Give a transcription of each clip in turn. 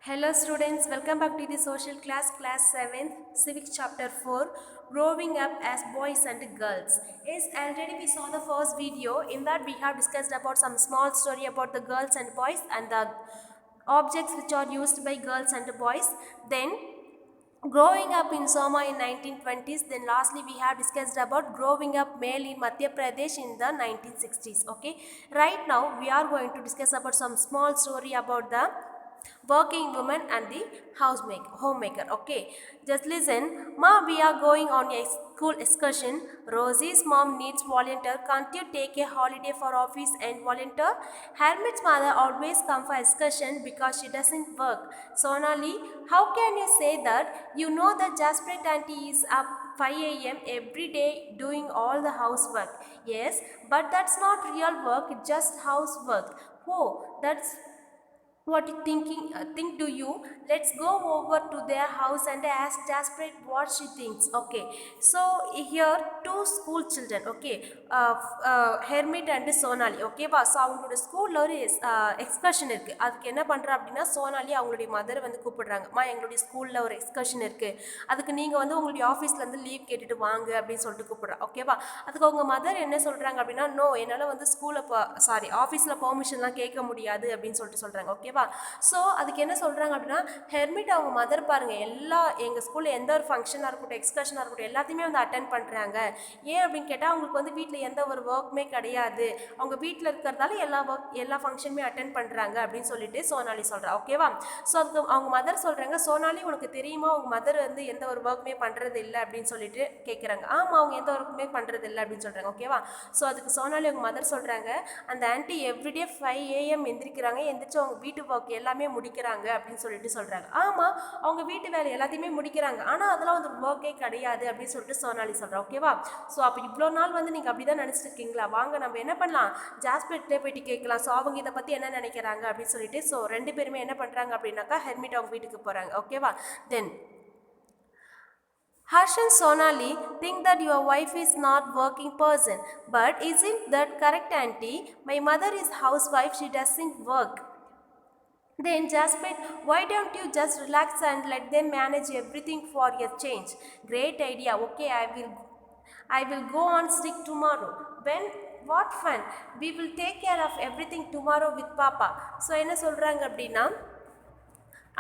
Hello students, welcome back to the social class 7th, Civics chapter 4, growing up as boys and girls. Yes, already we saw the first video. In that we have discussed about some small story about the girls and boys and the objects which are used by girls and boys. Then growing up in Soma in 1920s. Then lastly we have discussed about growing up male in Madhya Pradesh in the 1960s. Okay, right now we are going to discuss about some small story about the working woman and the homemaker. Okay, just listen. Ma, we are going on a school excursion. Rosie's mom needs volunteer. Can't you take a holiday for office and volunteer? Hermit's mother always come for excursion because she doesn't work. Sonali, how can you say that? You know that Jaspreet auntie is up 5 a.m. every day doing all the housework. Yes, but that's not real work, it's just housework. Oh, that's what you think do you? Let's go over to their house and ask Jaspreet what she thinks. Okay, so here two school children. Okay, Hermit and Sonali. Okay வா, so அவங்களோட ஸ்கூலில் ஒரு excursion இருக்குது. அதுக்கு என்ன பண்ணுறா அப்படின்னா, சோனாலி அவங்களுடைய மதரை வந்து கூப்பிடுறாங்கம்மா, எங்களுடைய ஸ்கூலில் ஒரு எக்ஸ்கர்ஷன் இருக்குது, அதுக்கு நீங்கள் வந்து உங்களுடைய ஆஃபீஸ்லேருந்து லீவ் கேட்டுட்டு வாங்க அப்படின்னு சொல்லிட்டு கூப்பிட்றா. ஓகேவா, அதுக்கு அவங்க மதர் என்ன சொல்கிறாங்க அப்படின்னா, நோ, என்னால் வந்து ஆஃபீஸில் பெர்மிஷன்லாம் கேட்க முடியாது அப்படின்னு சொல்லிட்டு சொல்கிறாங்க. ஓகேவா, ஸோ அதுக்கு என்ன சொல்கிறாங்க அப்படின்னா, ஹெர்மிட் அவங்க மதர் பாருங்கள், எங்கள் ஸ்கூலில் எந்த ஒரு ஃபங்க்ஷனாக இருக்கட்டும், எக்ஸ்கர்ஷனாக இருக்கட்டும், எல்லாத்தையுமே வந்து அட்டென்ட் பண்ணுறாங்க. ஏன் அப்படின்னு கேட்டால், அவங்களுக்கு வந்து வீட்டில் எந்த ஒரு ஒர்க்குமே கிடையாது, அவங்க வீட்டில் இருக்கிறதால எல்லா ஃபங்க்ஷனுமே அட்டென்ட் பண்ணுறாங்க அப்படின்னு சொல்லிட்டு சோனாலி சொல்கிறா. ஓகேவா, ஸோ அதுக்கு அவங்க மதர் சொல்கிறாங்க, சோனாலி உனக்கு தெரியுமா அவங்க மதர் வந்து எந்த ஒரு ஒர்க்குமே பண்ணுறது இல்லை அப்படின்னு சொல்லிட்டு கேட்குறாங்க. ஆமாம், அவங்க எந்த ஒர்க்குமே பண்ணுறது இல்லை அப்படின்னு சொல்கிறாங்க. ஓகேவா, ஸோ அதுக்கு சோனாலி அவங்க மதர் சொல்கிறாங்க, அந்த ஆன்ட்டி எவ்ரிடே 5 AM எந்திரிக்கிறாங்க, எந்திரிச்சு அவங்க வீட்டு ஒர்க் எல்லாமே முடிக்கிறாங்க அப்படின்னு சொல்லிட்டு சொல்கிறாங்க. ஆமாம், அவங்க வீட்டு வேலை எல்லாத்தையுமே முடிக்கிறாங்க, ஆனால் அதெல்லாம் வந்து ஒர்க்கே கிடையாது அப்படின்னு சொல்லிட்டு சோனாலி சொல்கிறா. ஓகேவா, ஸோ அப்போ இவ்வளோ நாள் வந்து நீங்கள் அப்படி தான் நினச்சிட்டு இருக்கீங்களா, வாங்க நம்ம என்ன பண்ணலாம், ஜாஸ்பிரிட்டே போயிட்டு கேட்கலாம், ஸோ அவங்க இதை பற்றி என்ன நினைக்கிறாங்க அப்படின்னு சொல்லிட்டு ஸோ ரெண்டு பேருமே என்ன பண்ணுறாங்க அப்படின்னாக்கா ஹெர்மிட் அவங்க வீட்டுக்கு போகிறாங்க. ஓகேவா, தென் Harsh and Sonali think that your wife is not working person, but isn't that correct, auntie? My mother is housewife, she doesn't work. Then Jaspreet, why don't you just relax and let them manage everything for a change? Great idea. Okay, I will go on sick tomorrow. When? What fun. We will take care of everything tomorrow with Papa. So என்ன சொல்றாங்க அப்படின்னா,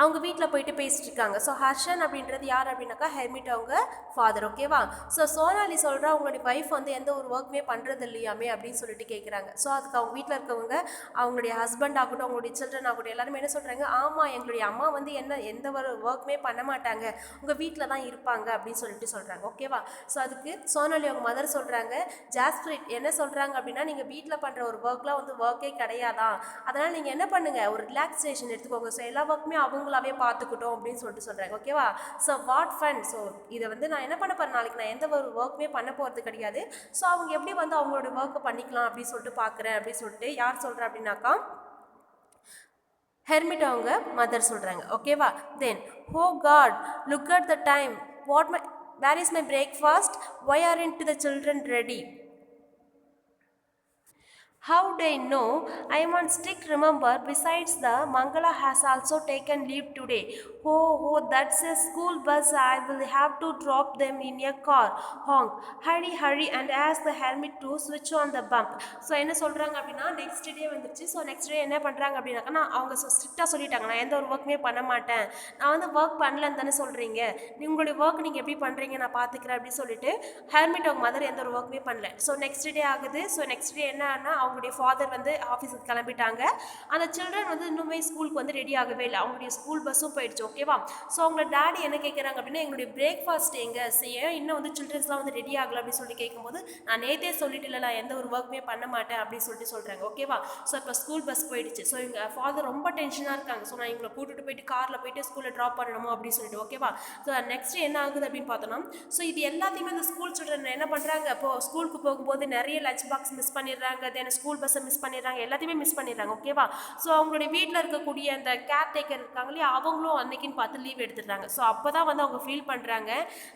அவங்க வீட்டில் போயிட்டு பேசிட்டு இருக்காங்க. So Harshan அப்படின்றது யார் அப்படின்னாக்கா ஹெர்மிட் அவங்க ஃபாதர். ஓகேவா, ஸோ சோனாலி சொல்கிறா, அவங்களுடைய ஒய்ஃப் வந்து எந்த ஒரு ஒர்க்குமே பண்ணுறது இல்லையாமே அப்படின்னு சொல்லிட்டு கேட்குறாங்க. ஸோ அதுக்கு அவங்க வீட்டில் இருக்கவங்க, அவங்களுடைய ஹஸ்பண்ட் ஆகட்டும், அவங்களுடைய சில்ட்ரன் ஆகட்டும், எல்லாருமே என்ன சொல்கிறாங்க, ஆமாம், எங்களுடைய அம்மா வந்து எந்த ஒரு ஒர்க்குமே பண்ண மாட்டாங்க, உங்கள் வீட்டில் தான் இருப்பாங்க அப்படின்னு சொல்லிட்டு சொல்கிறாங்க. ஓகேவா, ஸோ அதுக்கு சோனாலி அவங்க மதர் சொல்கிறாங்க, ஜாஸ்பிரிட் என்ன சொல்கிறாங்க அப்படின்னா, நீங்கள் வீட்டில் பண்ணுற ஒரு ஒர்க்லாம் வந்து ஒர்க்கே கிடையாதான், அதனால் நீங்கள் என்ன பண்ணுங்கள், ஒரு ரிலாக்ஸேஷன் எடுத்துக்கோங்க, ஸோ எல்லா ஒர்க்குமே அவங்களாவே பார்த்துக்கிட்டோம் அப்படின்னு சொல்லிட்டு சொல்கிறாங்க. ஓகேவா, ஸோ வாட் ஃபன். ஸோ இதை வந்து நான் என்ன பண்ண போகிறேன், நாளைக்கு நான் எந்த ஒரு ஒர்க்குமே பண்ண போகிறது கிடையாது, ஸோ அவங்க எப்படி வந்து அவங்களோட ஒர்க்கை பண்ணிக்கலாம் அப்படின்னு சொல்லிட்டு பார்க்குறேன் அப்படின்னு சொல்லிட்டு யார் சொல்கிறா அப்படின்னாக்கா ஹெர்மிட் அவங்க மதர் சொல்கிறாங்க. ஓகேவா, then oh God, look at the time, where is my breakfast, why aren't the children ready? How do I know? I am on strict remember. Besides, the Mangala has also taken leave today. Oh, that's a school bus. I will have to drop them in a car. Honk. Hurry and ask the hermit to switch on the bump. So என்ன சொல்கிறாங்க அப்படின்னா, next day வந்துருச்சு. So next day என்ன பண்ணுறாங்க அப்படின்னாக்கா, நான் அவங்க ஸ்ட்ரிக்டாக சொல்லிட்டாங்க, நான் எந்த ஒரு ஒர்க்குமே பண்ண மாட்டேன், நான் வந்து ஒர்க் பண்ணலன்னு தானே சொல்கிறீங்க, உங்களுடைய ஒர்க் நீங்கள் எப்படி பண்ணுறீங்க நான் பார்த்துக்கிறேன் அப்படின்னு சொல்லிட்டு ஹெர்மிட் அவங்க மதர் எந்த ஒரு ஒர்க்குமே பண்ணல. ஸோ நெக்ஸ்ட் டே ஆகுது. ஸோ நெக்ஸ்ட் டே என்னன்னா, அவங்களுடைய ஃபாதர் வந்து ஆஃபீஸுக்கு கிளம்பிட்டாங்க, அந்த சில்ட்ரன் வந்து இன்னுமே ஸ்கூலுக்கு வந்து ரெடி ஆகவே இல்லை, அவங்களுடைய ஸ்கூல் பஸ்ஸும் போயிடுச்சு. ஓகேவா, ஸோ அவங்களோட டேடி என்ன கேட்குறாங்க அப்படின்னா, எங்களுடைய பிரேக்ஃபாஸ்ட் எங்கே செய்ய இன்னும் வந்து சில்ட்ரன்ஸ்லாம் வந்து ரெடி ஆகலை அப்படின்னு சொல்லி கேட்கும்போது, நான் நேற்றே சொல்லிட்டு இல்லை, நான் எந்த ஒரு ஒர்க்குமே பண்ண மாட்டேன் அப்படின்னு சொல்லிட்டு சொல்கிறாங்க. ஓகேவா, ஸோ இப்போ ஸ்கூல் பஸ் போயிடுச்சு. ஸோ எங்கள் ஃபாதர் ரொம்ப டென்ஷனாக இருக்காங்க. ஸோ நான் இவங்களை கூட்டிட்டு போயிட்டு காரில் போயிட்டு ஸ்கூலில் ட்ராப் பண்ணணுமோ அப்படின்னு சொல்லிட்டு. ஓகேவா, ஸோ நெக்ஸ்ட் என்ன ஆகுது அப்படின்னு பார்த்தோம்னா, ஸோ இது எல்லாத்தையுமே அந்த ஸ்கூல் சில்ட்ரன் என்ன பண்ணுறாங்க, இப்போது ஸ்கூலுக்கு போகும்போது நிறைய லஞ்ச் பாக்ஸ் மிஸ் பண்ணிடுறாங்க, தென் ஸ்கூல் பஸ்ஸை மிஸ் பண்ணிடுறாங்க, எல்லாத்தையுமே மிஸ் பண்ணிடுறாங்க. ஓகேவா, ஸோ அவங்களுடைய வீட்டில் இருக்கக்கூடிய அந்த கேர் டேக்கர் இருக்காங்க இல்லையா, அவங்களும் அன்னைக்குன்னு பார்த்து லீவ் எடுத்துடுறாங்க. ஸோ அப்போ தான் வந்து அவங்க ஃபீல் பண்ணுறாங்க.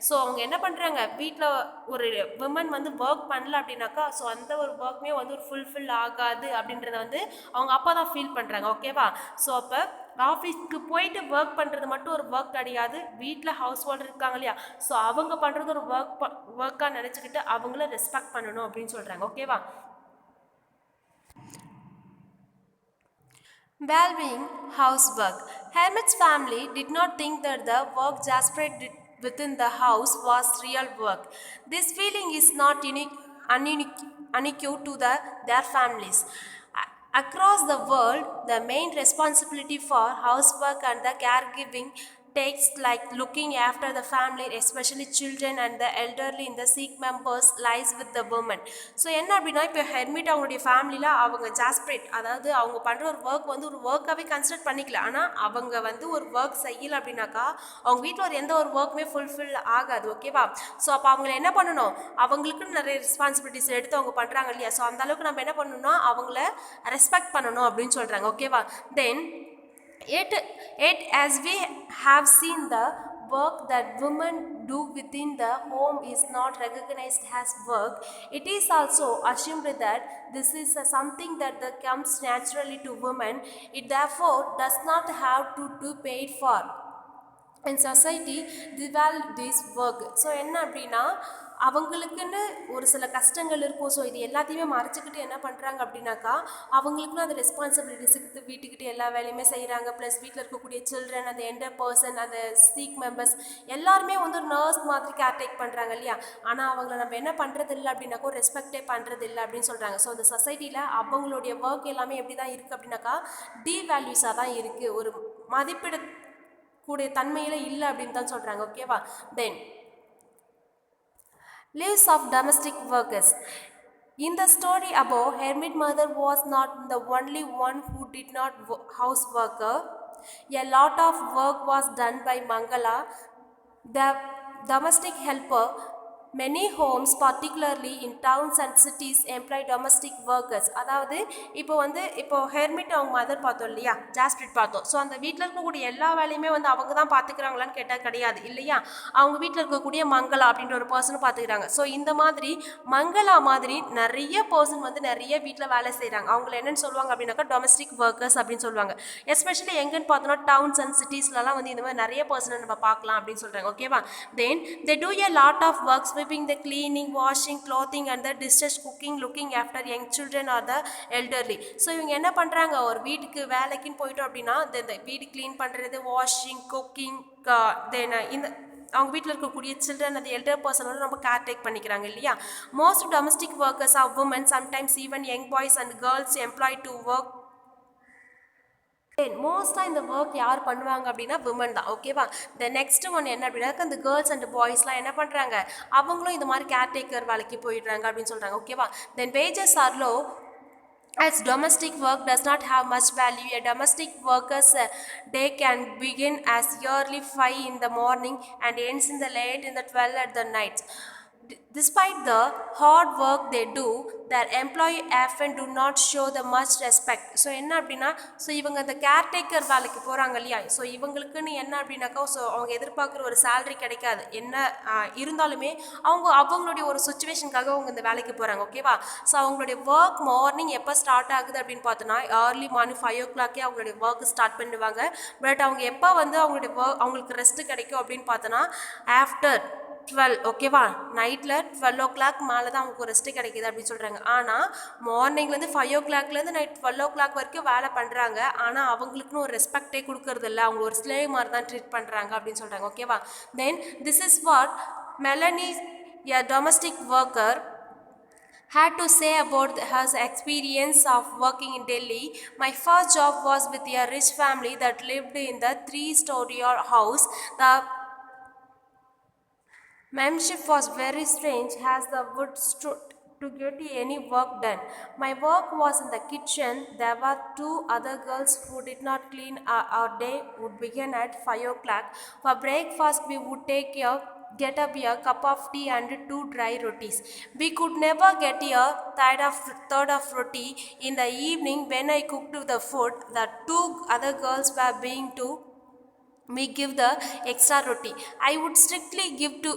ஸோ அவங்க என்ன பண்ணுறாங்க, வீட்டில் ஒரு விமன் வந்து ஒர்க் பண்ணல அப்படின்னாக்கா, ஸோ அந்த ஒரு ஒர்க்குமே வந்து ஒரு ஃபுல்ஃபில் ஆகாது அப்படின்றத வந்து அவங்க அப்போ தான் ஃபீல் பண்ணுறாங்க. ஓகேவா, ஸோ அப்போ ஆஃபீஸ்க்கு போயிட்டு ஒர்க் பண்ணுறது மட்டும் ஒரு ஒர்க் கிடையாது, வீட்டில் ஹவுஸ் ஹோல்டர் இருக்காங்க இல்லையா, ஸோ அவங்க பண்ணுறது ஒரு ஒர்க்காக நினச்சிக்கிட்டு அவங்கள ரெஸ்பெக்ட் பண்ணணும் அப்படின்னு சொல்கிறாங்க. ஓகேவா? Well-being housework. Hermit's family did not think that the work Jasper did within the house was real work. This feeling is not unique to their families. Across the world, the main responsibility for housework and the caregiving takes like looking after the family, especially children and the elderly in the sick members, lies with the women. So என்ன அப்படின்னா, இப்போ hermit அவங்களுடைய ஃபேமிலியில் அவங்க ஜாஸ்பிரேட், அதாவது அவங்க பண்ணுற ஒரு ஒர்க் வந்து ஒரு ஒர்க்காகவே கன்சிடர் பண்ணிக்கல. ஆனால் அவங்க வந்து ஒரு ஒர்க் செய்யலை அப்படின்னாக்கா அவங்க வீட்டில் ஒரு எந்த ஒரு ஒர்க்குமே ஃபுல்ஃபில் ஆகாது. ஓகேவா? ஸோ அப்போ அவங்கள என்ன பண்ணணும், அவங்களுக்குன்னு நிறைய ரெஸ்பான்சிபிலிட்டிஸ் எடுத்து அவங்க பண்ணுறாங்க இல்லையா, ஸோ அந்த அளவுக்கு நம்ம என்ன பண்ணணும்னா அவங்கள ரெஸ்பெக்ட் பண்ணணும் அப்படின்னு சொல்கிறாங்க. ஓகேவா? தென் Yet, as we have seen, the work that women do within the home is not recognized as work. It is also assumed that this is something that comes naturally to women. It therefore does not have to be paid for. In society, they value this work. So என்ன அப்படின்னா, அவங்களுக்குன்னு ஒரு சில கஷ்டங்கள் இருக்கும். So இது எல்லாத்தையுமே மறைச்சிக்கிட்டு என்ன பண்ணுறாங்க அப்படின்னாக்கா, அவங்களுக்குன்னு அந்த ரெஸ்பான்சிபிலிட்டிஸ் இருக்குது, வீட்டுக்கிட்ட எல்லா வேலையுமே செய்கிறாங்க. ப்ளஸ் வீட்டில் இருக்கக்கூடிய சில்ட்ரன், அந்த எண்டர் பர்சன், அந்த சீக் மெம்பர்ஸ் எல்லாருமே வந்து ஒரு நர்ஸ் மாதிரி கேர்டேக் பண்ணுறாங்க இல்லையா. ஆனால் அவங்கள நம்ம என்ன பண்ணுறது இல்லை அப்படின்னாக்கா, ஒரு ரெஸ்பெக்டே பண்ணுறது இல்லை அப்படின்னு சொல்கிறாங்க. ஸோ இந்த சொசைட்டியில் அவங்களுடைய ஒர்க் எல்லாமே எப்படி தான் இருக்குது அப்படின்னாக்கா, டீவேல்யூஸாக தான் இருக்குது, ஒரு மதிப்பிட கூடிய தன்மையில் இல்லை அப்படின்னு தான் சொல்கிறாங்க. ஓகேவா? தென் lives of domestic workers. In the story above, hermit mother was not the only one who did not house worker. A lot of work was done by Mangala, the domestic helper. Many homes, particularly in towns and cities, employ domestic workers. அதாவது இப்போ hermit அவங்க mother பார்த்தோம் இல்லையா, ஜாஸ்பிரிட் பார்த்தோம். So அந்த வீட்டில் இருக்கக்கூடிய எல்லா வேலையுமே வந்து அவங்க தான் பார்த்துக்கிறாங்களான்னு கேட்டால் கிடையாது இல்லையா. அவங்க வீட்டில் இருக்கக்கூடிய மங்களா அப்படின்ற ஒரு பர்சனும் பார்த்துக்கிறாங்க. ஸோ இந்த மாதிரி மங்களா மாதிரி நிறைய பர்சன் வந்து நிறைய வீட்டில் வேலை செய்கிறாங்க. அவங்கள என்னென்னு சொல்லுவாங்க அப்படின்னாக்கா, டொமஸ்டிக் ஒர்க்கர்ஸ் அப்படின்னு சொல்லுவாங்க. எஸ்பெஷலி எங்கன்னு பார்த்தோன்னா டவுன்ஸ் அண்ட் சிட்டிஸ்லலாம் வந்து இந்த மாதிரி நிறைய பர்சனை நம்ம பார்க்கலாம் அப்படின்னு சொல்கிறாங்க. ஓகேவா? தென் they do a lot of work, sweeping, the cleaning, washing, clothing and the dishes, cooking, looking after young children or the elderly. So இவங்க என்ன பண்ணுறாங்க, ஒரு வீட்டுக்கு வேலைக்குன்னு போயிட்டோம் அப்படின்னா இந்த வீடு க்ளீன் பண்ணுறது, வாஷிங், குக்கிங், தென் இந்த அவங்க வீட்டில் இருக்கக்கூடிய சில்ட்ரன், அந்த எல்டர் பர்சனோட ரொம்ப கேர்டேக் பண்ணிக்கிறாங்க இல்லையா. Most domestic workers are women, sometimes even young boys and girls employed to work. மோஸ்ட்டாக இந்த ஒர்க் யார் பண்ணுவாங்க அப்படின்னா விமன் தான். ஓகேவா? த நெக்ஸ்ட் ஒன் என்ன அப்படின்னா, அந்த கேர்ள்ஸ் அண்ட் பாய்ஸ்லாம் என்ன பண்ணுறாங்க, அவங்களும் இந்த மாதிரி கேர்டேக்கர் வேலைக்கு போயிடுறாங்க அப்படின்னு சொல்கிறாங்க. ஓகேவா? Then wages are low as domestic work does not have much value. A domestic worker's day can begin as early 5 in the morning and ends in the late in the 12 at the night. Despite the hard work they do, their employee often do not show the much respect. So என்ன அப்படின்னா, so இவங்க அந்த caretaker வேலைக்கு போகிறாங்க இல்லையா, so இவங்களுக்குன்னு என்ன அப்படின்னாக்கா, so அவங்க எதிர்பார்க்குற ஒரு சேலரி கிடைக்காது. என்ன இருந்தாலுமே அவங்களுடைய ஒரு சுச்சுவேஷனுக்காக அவங்க இந்த வேலைக்கு போகிறாங்க. ஓகேவா? ஸோ அவங்களுடைய ஒர்க் மார்னிங் எப்போ ஸ்டார்ட் ஆகுது அப்படின்னு பார்த்தோன்னா, ஏர்லி மார்னிங் 5 o'clock அவங்களுடைய ஒர்க் ஸ்டார்ட் பண்ணுவாங்க. பட் அவங்க எப்போ வந்து அவங்களுடைய ஒர்க் அவங்களுக்கு ரெஸ்ட்டு கிடைக்கும் அப்படின்னு பார்த்தோன்னா ஆஃப்டர் 12. ஓகேவா? நைட்டில் 12 o'clock மேலே தான் அவங்களுக்கு ரெஸ்ட்டு கிடைக்கிது அப்படின்னு சொல்கிறாங்க. ஆனால் மார்னிங்லேருந்து 5 o'clockலேருந்து நைட் 12 o'clock வரைக்கும் வேலை பண்ணுறாங்க. ஆனால் அவங்களுக்குன்னு ஒரு ரெஸ்பெக்டே கொடுக்கறது இல்லை, அவங்க ஒரு ஸ்லேவ் மாதிரி தான் ட்ரீட் பண்ணுறாங்க அப்படின்னு சொல்கிறாங்க. ஓகேவா? Then this is what Melanie, a domestic worker, had to say about her experience of working in Delhi. My first job was with a rich family that lived in the 3-story house. The membership was very strange as the wood stood to get any work done. My work was in the kitchen. There were 2 other girls who did not clean. Our day would begin at 5 o'clock. For breakfast, we would get up a cup of tea and 2 dry rotis. We could never get a third of roti. In the evening, when I cooked the food, the 2 other girls were being to me give the extra roti. I would strictly give to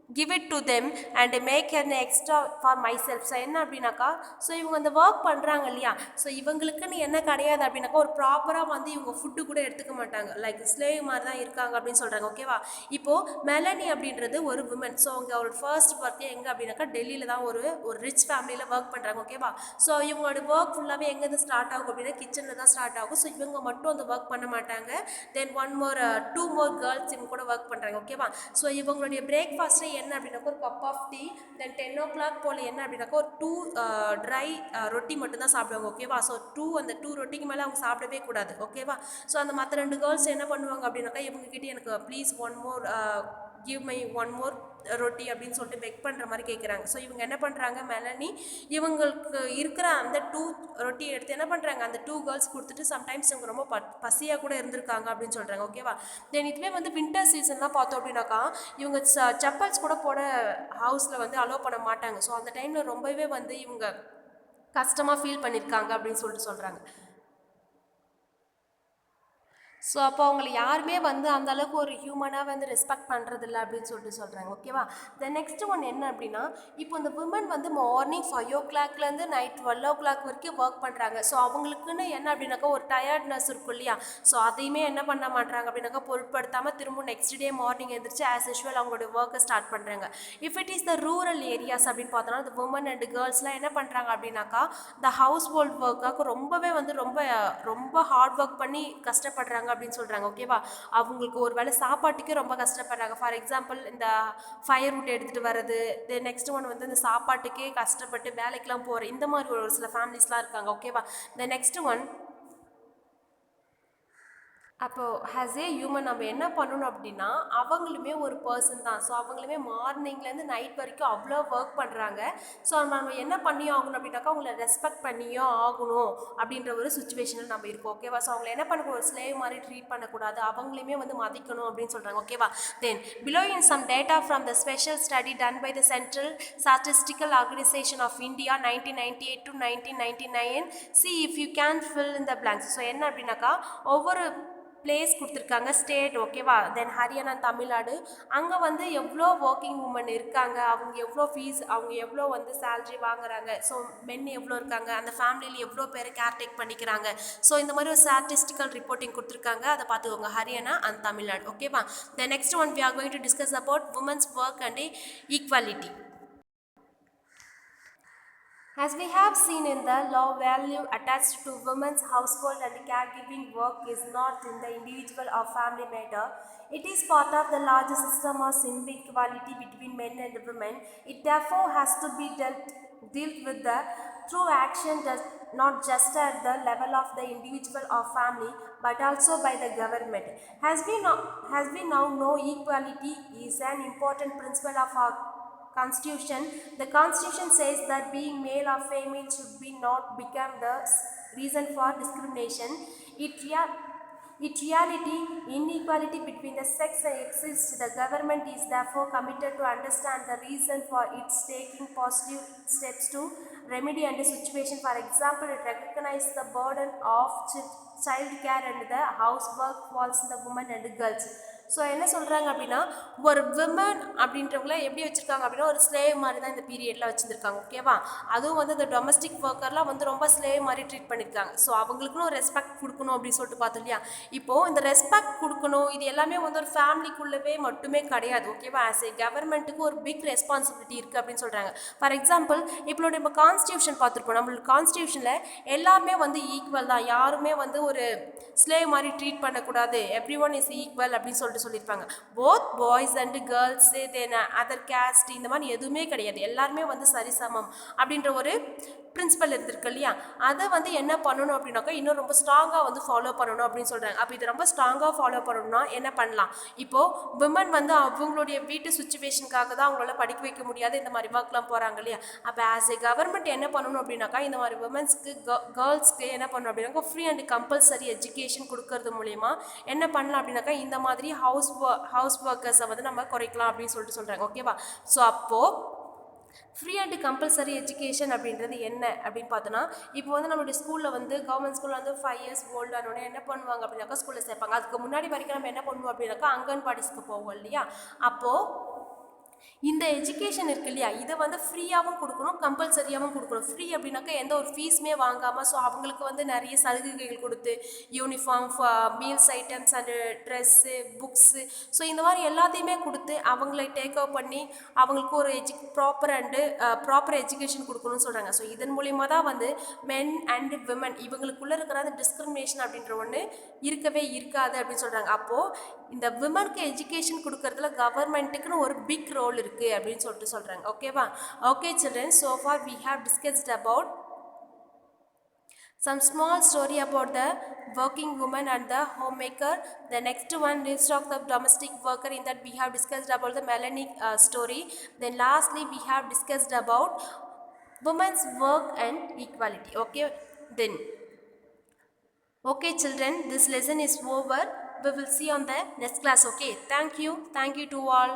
give it to them and make an extra for myself. So என்ன அப்படின்னாக்கா, so இவங்க அந்த work பண்ணுறாங்க இல்லையா, so இவங்களுக்குன்னு என்ன கிடையாது அப்படின்னாக்கா, ஒரு ப்ராப்பராக வந்து இவங்க ஃபுட்டு கூட எடுத்துக்க மாட்டாங்க, லைக் ஸ்லேவ் மாதிரி தான் இருக்காங்க அப்படின்னு சொல்கிறாங்க. ஓகேவா, இப்போது மெலனி அப்படின்றது ஒரு விமன். ஸோ அவங்க ஒரு ஃபர்ஸ்ட் ஒர்க்கே எங்கே அப்படின்னாக்கா டெல்லியில் தான் ஒரு ஒரு ரிச் ஃபேமிலியில் ஒர்க் பண்ணுறாங்க. ஓகேவா, ஸோ இவங்களோட ஒர்க் ஃபுல்லாகவே எங்கேருந்து ஸ்டார்ட் ஆகும் அப்படின்னா கிச்சனில் தான் ஸ்டார்ட் ஆகும். ஸோ இவங்க மட்டும் அந்த ஒர்க் பண்ண மாட்டாங்க. தென் ஒன் மோர் டூ மோர் கேர்ள்ஸ் இவங்க கூட ஒர்க் பண்ணுறாங்க. ஓகேவா, ஸோ இவங்களுடைய பிரேக்ஃபாஸ்ட்டே என்ன அப்படின்னாக்கா ஒரு cup of tea, then 10 o'clock போல் என்ன அப்படின்னாக்கா ஒரு 2 ட்ரை ரொட்டி மட்டும்தான் சாப்பிடுவாங்க. ஓகேவா, ஸோ அந்த 2 ரொட்டிக்கு மேலே அவங்க சாப்பிடவே கூடாது. ஓகேவா, ஸோ அந்த மற்ற 2 கேர்ள்ஸ் என்ன பண்ணுவாங்க அப்படின்னாக்கா இவங்ககிட்ட எனக்கு please one more give my one more ரொட்டி அப்படின்னு சொல்லிட்டு பெக் பண்ணுற மாதிரி கேட்குறாங்க. ஸோ இவங்க என்ன பண்ணுறாங்க, மெலனி இவங்களுக்கு இருக்கிற அந்த 2 ரொட்டி எடுத்து என்ன பண்ணுறாங்க, அந்த 2 கேர்ள்ஸ் கொடுத்துட்டு சம்டைம்ஸ் இவங்க ரொம்ப பசியாக கூட இருந்திருக்காங்க அப்படின்னு சொல்கிறாங்க. ஓகேவா, தென் இதுவே வந்து வின்டர் சீசன்லாம் பார்த்தோம் அப்படின்னாக்கா இவங்க செப்பல்ஸ் கூட போட ஹவுஸில் வந்து அலோவ் பண்ண மாட்டாங்க. ஸோ அந்த டைமில் ரொம்பவே வந்து இவங்க கஷ்டமாக ஃபீல் பண்ணியிருக்காங்க அப்படின்னு சொல்லிட்டு சொல்கிறாங்க. ஸோ அப்போ அவங்கள யாருமே வந்து அந்த அளவுக்கு ஒரு ஹியூமனாக வந்து ரெஸ்பெக்ட் பண்ணுறதில்ல அப்படின்னு சொல்லிட்டு சொல்கிறாங்க. ஓகேவா, த நெக்ஸ்ட் ஒன் என்ன அப்படின்னா, இப்போ இந்த விமன் வந்து மார்னிங் 5 o'clockலேருந்து நைட் 12 o'clock வரைக்கும் ஒர்க் பண்ணுறாங்க. ஸோ அவங்களுக்குன்னு என்ன அப்படின்னாக்கா ஒரு டயர்ட்னஸ் இருக்கும் இல்லையா, ஸோ அதையுமே என்ன பண்ண மாட்டாங்க அப்படின்னாக்கா பொருட்படுத்தாமல் திரும்ப நெக்ஸ்ட் டே மார்னிங் எழுந்திரிச்சு ஆஸ் யூஷுவல் அவங்களோட ஒர்க்கை ஸ்டார்ட் பண்ணுறாங்க. If it is the rural areas அப்படின்னு பார்த்தோன்னா இந்த உமன் அண்ட் கேர்ள்ஸ்லாம் என்ன பண்ணுறாங்க அப்படின்னாக்கா இந்த ஹவுஸ் ஹோல்ட் ஒர்க்காக ரொம்பவே வந்து ரொம்ப ரொம்ப ஹார்ட் ஒர்க் பண்ணி கஷ்டப்படுறாங்க அப்படின்னு சொல்கிறாங்க. ஓகேவா, அவங்களுக்கு ஒரு வேளை சாப்பாட்டுக்கே ரொம்ப கஷ்டப்படுறாங்க. ஃபார் எக்ஸாம்பிள் இந்த ஃபயர் வுட் எடுத்துகிட்டு வர்றது, நெக்ஸ்ட் ஒன் வந்து இந்த சாப்பாட்டுக்கே கஷ்டப்பட்டு வேலைக்கெலாம் போகிற இந்த மாதிரி ஒரு சில ஃபேமிலிஸ்லாம் இருக்காங்க. ஓகேவா, த நெக்ஸ்ட் ஒன் அப்போது ஹேஸ் ஏ ஹியூமன் நம்ம என்ன பண்ணணும் அப்படின்னா அவங்களுமே ஒரு பர்சன் தான். ஸோ அவங்களுமே மார்னிங்லேருந்து நைட் வரைக்கும் அவ்வளோ ஒர்க் பண்ணுறாங்க. ஸோ நம்ம என்ன பண்ணியும் ஆகணும் அப்படின்னாக்கா அவங்கள ரெஸ்பெக்ட் பண்ணியோ ஆகணும் அப்படின்ற ஒரு சுச்சுவேஷனில் நம்ம இருக்கோம். ஓகேவா, ஸோ அவங்கள என்ன பண்ணக்கூடாது, ஒரு ஸ்லேவ் மாதிரி ட்ரீட் பண்ணக்கூடாது, அவங்களையுமே வந்து மதிக்கணும் அப்படின்னு சொல்கிறாங்க. ஓகேவா, then below in some data from the special study done by the Central Statistical Organisation of India 1998 to 1999 see if you can fill in the blanks. So என்ன அப்படின்னாக்கா ஒவ்வொரு பிளேஸ் கொடுத்துருக்காங்க ஸ்டேட். ஓகேவா, தென் ஹரியானா, தமிழ்நாடு, அங்கே வந்து எவ்வளோ ஒர்க்கிங் உமன் இருக்காங்க, அவங்க எவ்வளோ ஃபீஸ், அவங்க எவ்வளோ வந்து சேல்ரி வாங்குறாங்க, ஸோ மென் எவ்வளோ இருக்காங்க, அந்த ஃபேமிலியில் எவ்வளோ பேர் கேர்டேக் பண்ணிக்கிறாங்க. ஸோ இந்த மாதிரி ஒரு ஸ்டாட்டிஸ்டிக்கல் ரிப்போர்ட்டிங் கொடுத்துருக்காங்க, அதை பார்த்துக்கோங்க, ஹரியானா அண்ட் தமிழ்நாடு. ஓகேவா, the next one we are going to discuss about women's work and equality. As we have seen in the law, value attached to women's household and caregiving work is not in the individual or family matter. It is part of the larger system of inequality between men and women. It therefore has to be dealt with the through action, not just at the level of the individual or family, but also by the government. As we now know, equality is an important principle of our Constitution. The Constitution says that being male or female should be not become the reason for discrimination. In reality, inequality between the sex exists. The government is therefore committed to understand the reason for its taking positive steps to remedy and the situation. For example, it recognizes the burden of child care and the housework falls on the women and the girls. So என்ன சொல்கிறாங்க அப்படின்னா ஒரு women அப்படின்றவங்கள எப்படி வச்சுருக்காங்க அப்படின்னா ஒரு slave மாதிரி தான் இந்த பீரியடில் வச்சுருக்காங்க. ஓகேவா, அதுவும் வந்து இந்த டொமஸ்டிக் ஒர்க்கர்லாம் வந்து ரொம்ப ஸ்லேவ் மாதிரி ட்ரீட் பண்ணியிருக்காங்க. ஸோ அவங்களுக்குன்னு ஒரு ரெஸ்பெக்ட் கொடுக்கணும் அப்படின்னு சொல்லிட்டு பார்த்தோம் இல்லையா. இப்போது இந்த ரெஸ்பெக்ட் கொடுக்கணும் இது எல்லாமே வந்து ஒரு ஃபேமிலிக்குள்ளவே மட்டுமே கிடையாது. ஓகேவா, ஆஸ் ஏ கவர்மெண்ட்டுக்கு ஒரு பிக் ரெஸ்பான்சிபிலிட்டி இருக்குது அப்படின்னு சொல்கிறாங்க. ஃபார் எக்ஸாம்பிள் இப்போ நம்ம கான்ஸ்டியூஷன் பார்த்துருப்போம். நம்மளோட கான்ஸ்டியூஷனில் எல்லாருமே வந்து ஈக்குவல் தான், யாருமே வந்து ஒரு ஸ்லேவ் மாதிரி ட்ரீட் பண்ணக்கூடாது, எவ்ரி ஒன் இஸ் ஈக்குவல் அப்படின்னு சொல்லியிருப்பாங்க. Both boys and girls, then other caste, இந்த மாதிரி எதுவுமே கிடையாது, எல்லாருமே வந்து சரிசமம் அப்படின்ற ஒரு பிரின்சிபல் இருந்திருக்கு இல்லையா. அதை வந்து என்ன பண்ணணும் அப்படின்னாக்கா இன்னும் ரொம்ப ஸ்ட்ராங்காக வந்து ஃபாலோ பண்ணணும் அப்படின்னு சொல்கிறாங்க. அப்போ இது ரொம்ப ஸ்ட்ராங்காக ஃபாலோ பண்ணணும்னா என்ன பண்ணலாம், இப்போது விமன் வந்து அவங்களுடைய வீட்டு சுச்சுவேஷனுக்காக தான் அவங்களால படிக்க வைக்க முடியாது, இந்த மாதிரி ஒர்க்லாம் போகிறாங்க இல்லையா. அப்போ ஆஸ் ஏ கவர்மெண்ட் என்ன பண்ணணும் அப்படின்னாக்கா இந்த மாதிரி விமன்ஸ்க்கு கேர்ள்ஸ்க்கு என்ன பண்ணணும் அப்படின்னாக்கா ஃப்ரீ அண்ட் கம்பல்சரி எஜுகேஷன் கொடுக்கறது மூலயமா என்ன பண்ணலாம் அப்படின்னாக்கா இந்த மாதிரி ஹவுஸ் ஒர்க்கர்ஸை வந்து நம்ம குறைக்கலாம் அப்படின்னு சொல்லிட்டு சொல்கிறாங்க. ஓகேவா, ஸோ அப்போது ஃப்ரீ அண்ட் கம்பல்சரி எஜுகேஷன் அப்படின்றது என்ன அப்படின்னு பார்த்தோன்னா இப்போ வந்து நம்மளுடைய ஸ்கூலில் வந்து கவர்மெண்ட் ஸ்கூலில் வந்து 5 years ஓல்டு ஆனோடனே என்ன பண்ணுவாங்க அப்படின்னாக்கா ஸ்கூலில் சேர்ப்பாங்க. அதுக்கு முன்னாடி வரைக்கும் நம்ம என்ன பண்ணுவோம் அப்படின்னாக்கா அங்கன்வாடிஸ்க்கு போவோம் இல்லையா. அப்போது இந்த எஜுகேஷன் இருக்கு இல்லையா, இதை வந்து ஃப்ரீயாகவும் கொடுக்கணும், கம்பல்சரியாகவும் கொடுக்கணும். ஃப்ரீ அப்படின்னாக்கா எந்த ஒரு ஃபீஸுமே வாங்காமல், ஸோ அவங்களுக்கு வந்து நிறைய சலுகைகள் கொடுத்து uniform, meals items and dress, books, so இந்த மாதிரி எல்லாத்தையுமே கொடுத்து அவங்களை டேக் அப் பண்ணி அவங்களுக்கு ஒரு ப்ராப்பர் எஜுகேஷன் கொடுக்கணும்னு சொல்கிறாங்க. ஸோ இதன் மூலிமா தான் வந்து மென் அண்ட் விமன் இவங்களுக்குள்ளே இருக்கிற அந்த டிஸ்கிரிமினேஷன் அப்படின்ற ஒன்று இருக்கவே இருக்காது அப்படின்னு சொல்கிறாங்க. அப்போது இந்த விமனுக்கு எஜுகேஷன் கொடுக்கறதுல கவர்மெண்ட்டுக்குன்னு ஒரு பிக் ரோல் இருக்குது அப்படின்னு சொல்கிறாங்க. ஓகேவா? Okay children, so far we have discussed about some small story about the working woman and the homemaker. The next one is talk the domestic worker. In that we have discussed about the Melanie story. Then lastly we have discussed about women's work and equality. Okay, then okay children, this lesson is over. We will see on the next class. Okay, thank you to all.